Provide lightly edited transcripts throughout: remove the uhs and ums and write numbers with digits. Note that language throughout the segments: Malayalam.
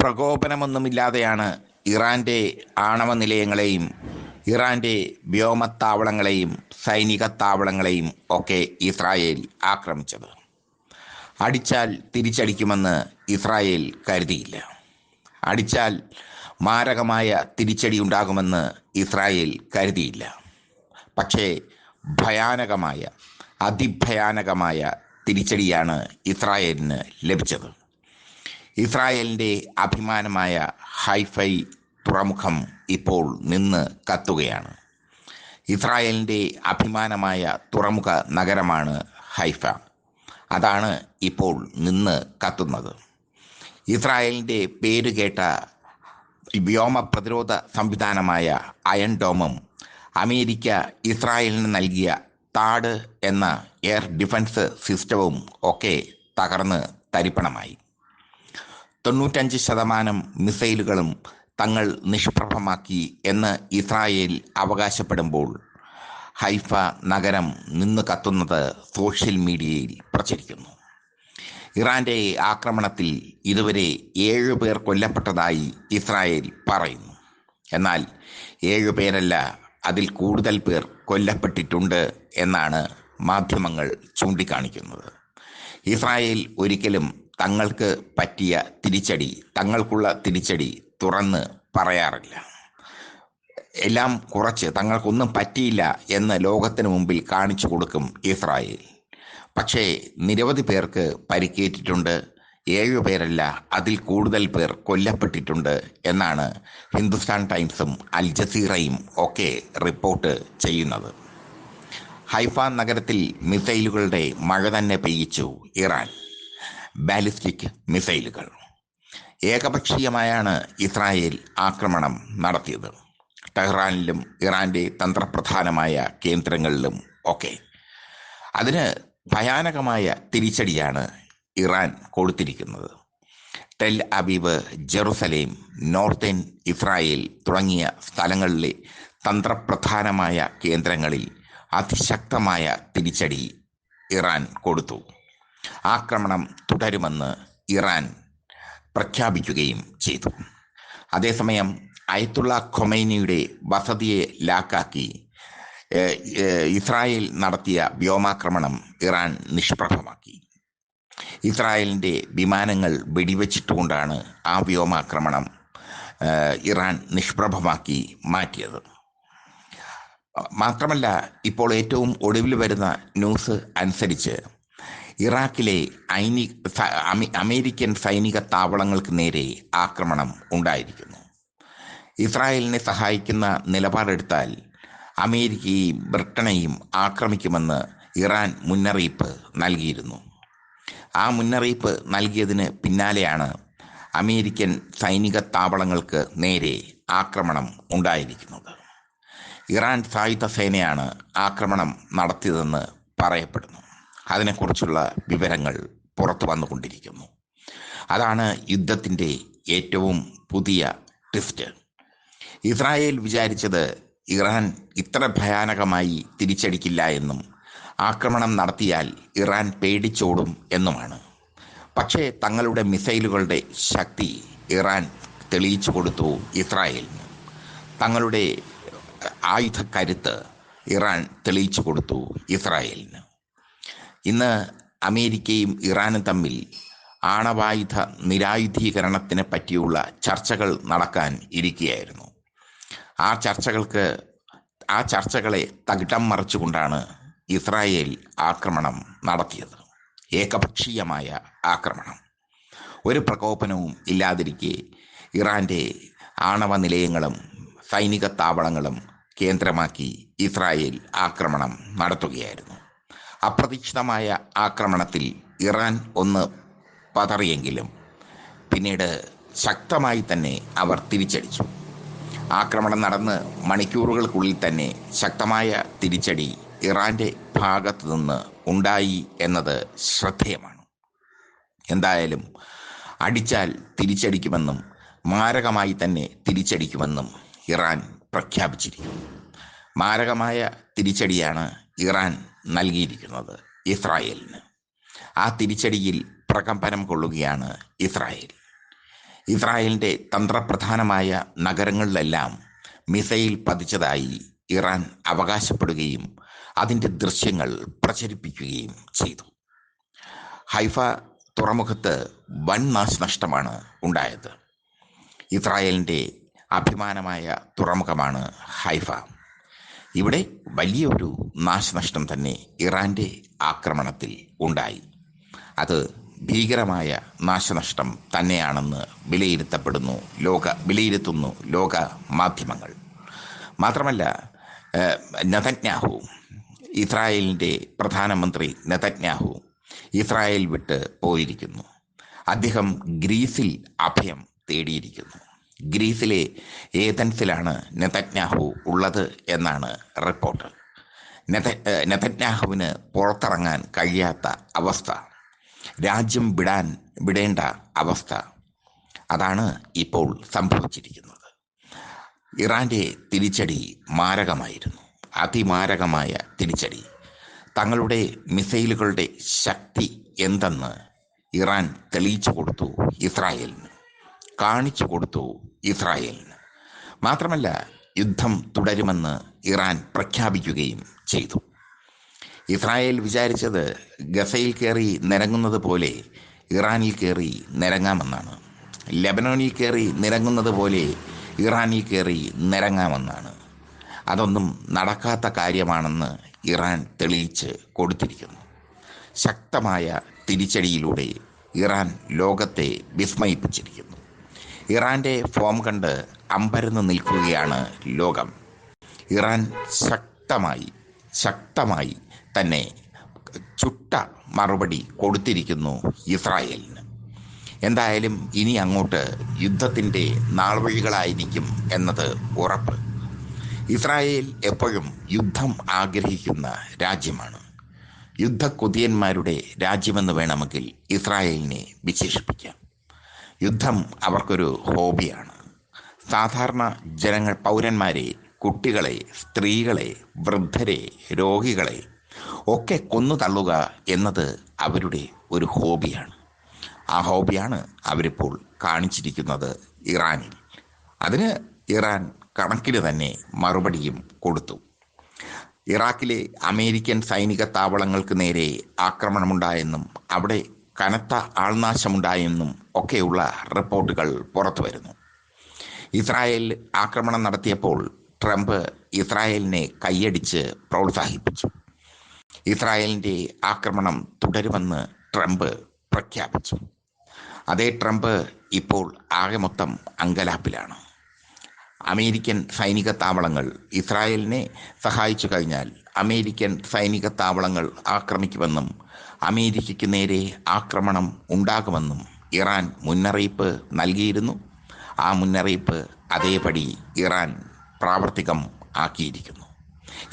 പ്രകോപനമൊന്നുമില്ലാതെയാണ് ഇറാൻ്റെ ആണവ നിലയങ്ങളെയും ഇറാൻ്റെ വ്യോമത്താവളങ്ങളെയും സൈനിക താവളങ്ങളെയും ഒക്കെ ഇസ്രായേൽ ആക്രമിച്ചത്. അടിച്ചാൽ തിരിച്ചടിക്കുമെന്ന് ഇസ്രായേൽ കരുതിയില്ല. അടിച്ചാൽ മാരകമായ തിരിച്ചടി ഉണ്ടാകുമെന്ന് ഇസ്രായേൽ കരുതിയില്ല. പക്ഷേ അതിഭയാനകമായ തിരിച്ചടിയാണ് ഇസ്രായേലിന് ലഭിച്ചത്. ഇസ്രായേലിൻ്റെ അഭിമാനമായ ഹൈഫൈ തുറമുഖം ഇപ്പോൾ നിന്ന് കത്തുകയാണ്. ഇസ്രായേലിൻ്റെ അഭിമാനമായ തുറമുഖ നഗരമാണ് ഹൈഫ. അതാണ് ഇപ്പോൾ നിന്ന് കത്തുന്നത്. ഇസ്രായേലിൻ്റെ പേരുകേട്ട വ്യോമ പ്രതിരോധ സംവിധാനമായ അയൺ ഡോമും അമേരിക്ക ഇസ്രായേലിന് നൽകിയ താഡ് എന്ന എയർ ഡിഫൻസ് സിസ്റ്റവും ഒക്കെ തകർന്ന് തരിപ്പണമായി. 95% മിസൈലുകളും തങ്ങൾ നിഷ്പ്രഭമാക്കി എന്ന് ഇസ്രായേൽ അവകാശപ്പെടുമ്പോൾ ഹൈഫ നഗരം നിന്ന് കത്തുന്നത് സോഷ്യൽ മീഡിയയിൽ പ്രചരിക്കുന്നു. ഇറാൻ്റെ ആക്രമണത്തിൽ ഇതുവരെ 7 പേർ കൊല്ലപ്പെട്ടതായി ഇസ്രായേൽ പറയുന്നു. എന്നാൽ 7 പേരല്ല, അതിൽ കൂടുതൽ പേർ കൊല്ലപ്പെട്ടിട്ടുണ്ട് എന്നാണ് മാധ്യമങ്ങൾ ചൂണ്ടിക്കാണിക്കുന്നത്. ഇസ്രായേൽ ഒരിക്കലും തങ്ങൾക്ക് പറ്റിയ തങ്ങൾക്കുള്ള തിരിച്ചടി തുറന്ന് പറയാറില്ല. എല്ലാം കുറച്ച് തങ്ങൾക്കൊന്നും പറ്റിയില്ല എന്ന് ലോകത്തിന് മുമ്പിൽ കാണിച്ചു കൊടുക്കും ഇസ്രായേൽ. പക്ഷേ നിരവധി പേർക്ക് പരിക്കേറ്റിട്ടുണ്ട്, 7 പേരല്ല അതിൽ കൂടുതൽ പേർ കൊല്ലപ്പെട്ടിട്ടുണ്ട് എന്നാണ് ഹിന്ദുസ്ഥാൻ ടൈംസും അൽ ജസീറയും ഒക്കെ റിപ്പോർട്ട് ചെയ്യുന്നത്. ഹൈഫ നഗരത്തിൽ മിസൈലുകളുടെ മഴ തന്നെ പെയ്യിച്ചു ഇറാൻ. ബാലിസ്റ്റിക് മിസൈലുകൾ. ഏകപക്ഷീയമായാണ് ഇസ്രായേൽ ആക്രമണം നടത്തിയത്. ടെഹ്റാനിലും ഇറാൻ്റെ തന്ത്രപ്രധാനമായ കേന്ദ്രങ്ങളിലും ഒക്കെ. അതിന് ഭയാനകമായ തിരിച്ചടിയാണ് ഇറാൻ കൊടുത്തിരിക്കുന്നത്. Tel Aviv, Jerusalem, northern Israel തുടങ്ങിയ സ്ഥലങ്ങളിലെ തന്ത്രപ്രധാനമായ കേന്ദ്രങ്ങളിൽ അതിശക്തമായ തിരിച്ചടി ഇറാൻ കൊടുത്തു. ആക്രമണം തുടരുമെന്ന് ഇറാൻ പ്രഖ്യാപിക്കുകയും ചെയ്തു. അതേസമയം അയത്തുള്ള ഖൊമൈനിയുടെ വസതിയെ ലാക്കാക്കി ഇസ്രായേൽ നടത്തിയ വ്യോമാക്രമണം ഇറാൻ നിഷ്പ്രഭമാക്കി. ഇസ്രായേലിൻ്റെ വിമാനങ്ങൾ വെടിവെച്ചിട്ടുകൊണ്ടാണ് ആ വ്യോമാക്രമണം ഇറാൻ നിഷ്പ്രഭമാക്കി മാറ്റിയത്. മാത്രമല്ല, ഇപ്പോൾ ഏറ്റവും ഒടുവിൽ വരുന്ന ന്യൂസ് അനുസരിച്ച് ഇറാഖിലെ അമേരിക്കൻ സൈനിക താവളങ്ങൾക്ക് നേരെ ആക്രമണം ഉണ്ടായിരിക്കുന്നു. ഇസ്രായേലിനെ സഹായിക്കുന്ന നിലപാടെടുത്താൽ അമേരിക്കയെയും ബ്രിട്ടനെയും ആക്രമിക്കുമെന്ന് ഇറാൻ മുന്നറിയിപ്പ് നൽകിയിരുന്നു. ആ മുന്നറിയിപ്പ് നൽകിയതിന് പിന്നാലെയാണ് അമേരിക്കൻ സൈനിക താവളങ്ങൾക്ക് നേരെ ആക്രമണം ഉണ്ടായിരിക്കുന്നത്. ഇറാൻ സായുധ സേനയാണ് ആക്രമണം നടത്തിയതെന്ന് പറയപ്പെടുന്നു. അതിനെക്കുറിച്ചുള്ള വിവരങ്ങൾ പുറത്തു വന്നുകൊണ്ടിരിക്കുന്നു. അതാണ് യുദ്ധത്തിൻ്റെ ഏറ്റവും പുതിയ ട്വിസ്റ്റ്. ഇസ്രായേൽ വിചാരിച്ചത് ഇറാൻ ഇത്ര ഭയാനകമായി തിരിച്ചടിക്കില്ല എന്നും ആക്രമണം നടത്തിയാൽ ഇറാൻ പേടിച്ചോടും എന്നുമാണ്. പക്ഷേ തങ്ങളുടെ മിസൈലുകളുടെ ശക്തി ഇറാൻ തെളിയിച്ചു കൊടുത്തു ഇസ്രായേലിന്. തങ്ങളുടെ ആയുധക്കരുത്ത് ഇറാൻ തെളിയിച്ചു കൊടുത്തു ഇസ്രായേലിന്. ഇന്ന് അമേരിക്കയും ഇറാനും തമ്മിൽ ആണവായുധ നിരായുധീകരണത്തിനെ പറ്റിയുള്ള ചർച്ചകൾ നടക്കാൻ ഇരിക്കുകയായിരുന്നു. ആ ചർച്ചകളെ തകിടം മറിച്ചുകൊണ്ടാണ് ഇസ്രായേൽ ആക്രമണം നടത്തിയത്. ഏകപക്ഷീയമായ ആക്രമണം. ഒരു പ്രകോപനവും ഇല്ലാതിരിക്കെ ഇറാൻ്റെ ആണവ നിലയങ്ങളും സൈനിക താവളങ്ങളും കേന്ദ്രമാക്കി ഇസ്രായേൽ ആക്രമണം നടത്തുകയായിരുന്നു. അപ്രതീക്ഷിതമായ ആക്രമണത്തിൽ ഇറാൻ ഒന്ന് പതറിയെങ്കിലും പിന്നീട് ശക്തമായി തന്നെ അവർ തിരിച്ചടിച്ചു. ആക്രമണം നടന്ന് മണിക്കൂറുകൾക്കുള്ളിൽ തന്നെ ശക്തമായ തിരിച്ചടി ഇറാൻ്റെ ഭാഗത്തു നിന്ന് ഉണ്ടായി എന്നത് ശ്രദ്ധേയമാണ്. എന്തായാലും അടിച്ചാൽ തിരിച്ചടിക്കുമെന്നും മാരകമായി തന്നെ തിരിച്ചടിക്കുമെന്നും ഇറാൻ പ്രഖ്യാപിച്ചിരിക്കുന്നു. മാരകമായ തിരിച്ചടിയാണ് ഇറാൻ നൽകിയിരിക്കുന്നത് ഇസ്രായേലിന്. ആ തിരിച്ചടിയിൽ പ്രകമ്പനം കൊള്ളുകയാണ് ഇസ്രായേൽ. ഇസ്രായേലിൻ്റെ തന്ത്രപ്രധാനമായ നഗരങ്ങളിലെല്ലാം മിസൈൽ പതിച്ചതായി ഇറാൻ അവകാശപ്പെടുകയും അതിൻ്റെ ദൃശ്യങ്ങൾ പ്രചരിപ്പിക്കുകയും ചെയ്തു. ഹൈഫ തുറമുഖത്ത് വൻ നാശനഷ്ടമാണ് ഉണ്ടായത്. ഇസ്രായേലിൻ്റെ അഭിമാനമായ തുറമുഖമാണ് ഹൈഫ. ഇവിടെ വലിയൊരു നാശനഷ്ടം തന്നെ ഇറാൻ്റെ ആക്രമണത്തിൽ ഉണ്ടായി. അത് ഭീകരമായ നാശനഷ്ടം തന്നെയാണെന്ന് വിലയിരുത്തുന്നു ലോക മാധ്യമങ്ങൾ. മാത്രമല്ല, നെതന്യാഹു, ഇസ്രായേലിൻ്റെ പ്രധാനമന്ത്രി നെതന്യാഹു ഇസ്രായേൽ വിട്ട് പോയിരിക്കുന്നു. അദ്ദേഹം ഗ്രീസിൽ അഭയം തേടിയിരിക്കുന്നു. ഗ്രീസിലെ ഏതൻസിലാണ് നെതന്യാഹു ഉള്ളത് എന്നാണ് റിപ്പോർട്ട്. നെതന്യാഹുവിന് പുറത്തിറങ്ങാൻ കഴിയാത്ത അവസ്ഥ, രാജ്യം വിടേണ്ട അവസ്ഥ, അതാണ് ഇപ്പോൾ സംഭവിച്ചിരിക്കുന്നത്. ഇറാൻ്റെ തിരിച്ചടി മാരകമായിരുന്നു, അതിമാരകമായ തിരിച്ചടി. തങ്ങളുടെ മിസൈലുകളുടെ ശക്തി എന്തെന്ന് ഇറാൻ തെളിയിച്ചു കൊടുത്തു ഇസ്രായേലിന്, കാണിച്ചു കൊടുത്തു ഇസ്രായേലിന്. മാത്രമല്ല, യുദ്ധം തുടരുമെന്ന് ഇറാൻ പ്രഖ്യാപിക്കുകയും ചെയ്തു. ഇസ്രായേൽ വിചാരിച്ചത് ഗസയിൽ കയറി നിരങ്ങുന്നത് പോലെ ഇറാനിൽ കയറി നിരങ്ങാമെന്നാണ്. ലെബനോനിൽ കയറി നിരങ്ങുന്നത് പോലെ ഇറാനിൽ കയറി നിരങ്ങാമെന്നാണ്. അതൊന്നും നടക്കാത്ത കാര്യമാണെന്ന് ഇറാൻ തെളിയിച്ച് കൊടുത്തിരിക്കുന്നു. ശക്തമായ തിരിച്ചടിയിലൂടെ ഇറാൻ ലോകത്തെ വിസ്മയിപ്പിച്ചിരിക്കുന്നു. ഇറാൻ്റെ ഫോം കണ്ട് അമ്പരന്ന് നിൽക്കുകയാണ് ലോകം. ഇറാൻ ശക്തമായി തന്നെ ചുട്ട മറുപടി കൊടുത്തിരിക്കുന്നു ഇസ്രായേലിന്. എന്തായാലും ഇനി അങ്ങോട്ട് യുദ്ധത്തിൻ്റെ നാൾവഴികളായിരിക്കും എന്നത് ഉറപ്പ്. ഇസ്രായേൽ എപ്പോഴും യുദ്ധം ആഗ്രഹിക്കുന്ന രാജ്യമാണ്. യുദ്ധക്കൊതിയന്മാരുടെ രാജ്യമെന്ന് വേണമെങ്കിൽ ഇസ്രായേലിനെ വിശേഷിപ്പിക്കാം. യുദ്ധം അവർക്കൊരു ഹോബിയാണ്. സാധാരണ പൗരന്മാരെ, കുട്ടികളെ, സ്ത്രീകളെ, വൃദ്ധരെ, രോഗികളെ ഒക്കെ കൊന്നു തള്ളുക എന്നത് അവരുടെ ഒരു ഹോബിയാണ്. ആ ഹോബിയാണ് അവരിപ്പോൾ കാണിച്ചിരിക്കുന്നത് ഇറാനിൽ. അതിന് ഇറാൻ കണക്കിന് തന്നെ മറുപടിയും കൊടുത്തു. ഇറാഖിലെ അമേരിക്കൻ സൈനിക താവളങ്ങൾക്ക് നേരെ ആക്രമണമുണ്ടായെന്നും അവിടെ കനത്ത ആൾനാശമുണ്ടായെന്നും ഒക്കെയുള്ള റിപ്പോർട്ടുകൾ പുറത്തു വരുന്നു. ഇസ്രായേൽ ആക്രമണം നടത്തിയപ്പോൾ ട്രംപ് ഇസ്രായേലിനെ കൈയടിച്ച് പ്രോത്സാഹിപ്പിച്ചു. ഇസ്രായേലിൻ്റെ ആക്രമണം തുടരുമെന്ന് ട്രംപ് പ്രഖ്യാപിച്ചു. അതേ ട്രംപ് ഇപ്പോൾ ആകെ മൊത്തം അങ്കലാപ്പിലാണ്. അമേരിക്കൻ സൈനിക താവളങ്ങൾ ഇസ്രായേലിനെ സഹായിച്ചു കഴിഞ്ഞാൽ അമേരിക്കൻ സൈനിക താവളങ്ങൾ ആക്രമിക്കുമെന്നും അമേരിക്കയ്ക്ക് നേരെ ആക്രമണം ഉണ്ടാകുമെന്നും ഇറാൻ മുന്നറിയിപ്പ് നൽകിയിരുന്നു. ആ മുന്നറിയിപ്പ് അതേപടി ഇറാൻ പ്രാവർത്തികം ആക്കിയിരിക്കുന്നു.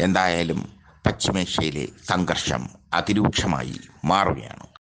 എന്തായാലും പശ്ചിമേഷ്യയിലെ സംഘർഷം അതിരൂക്ഷമായി മാറുകയാണ്.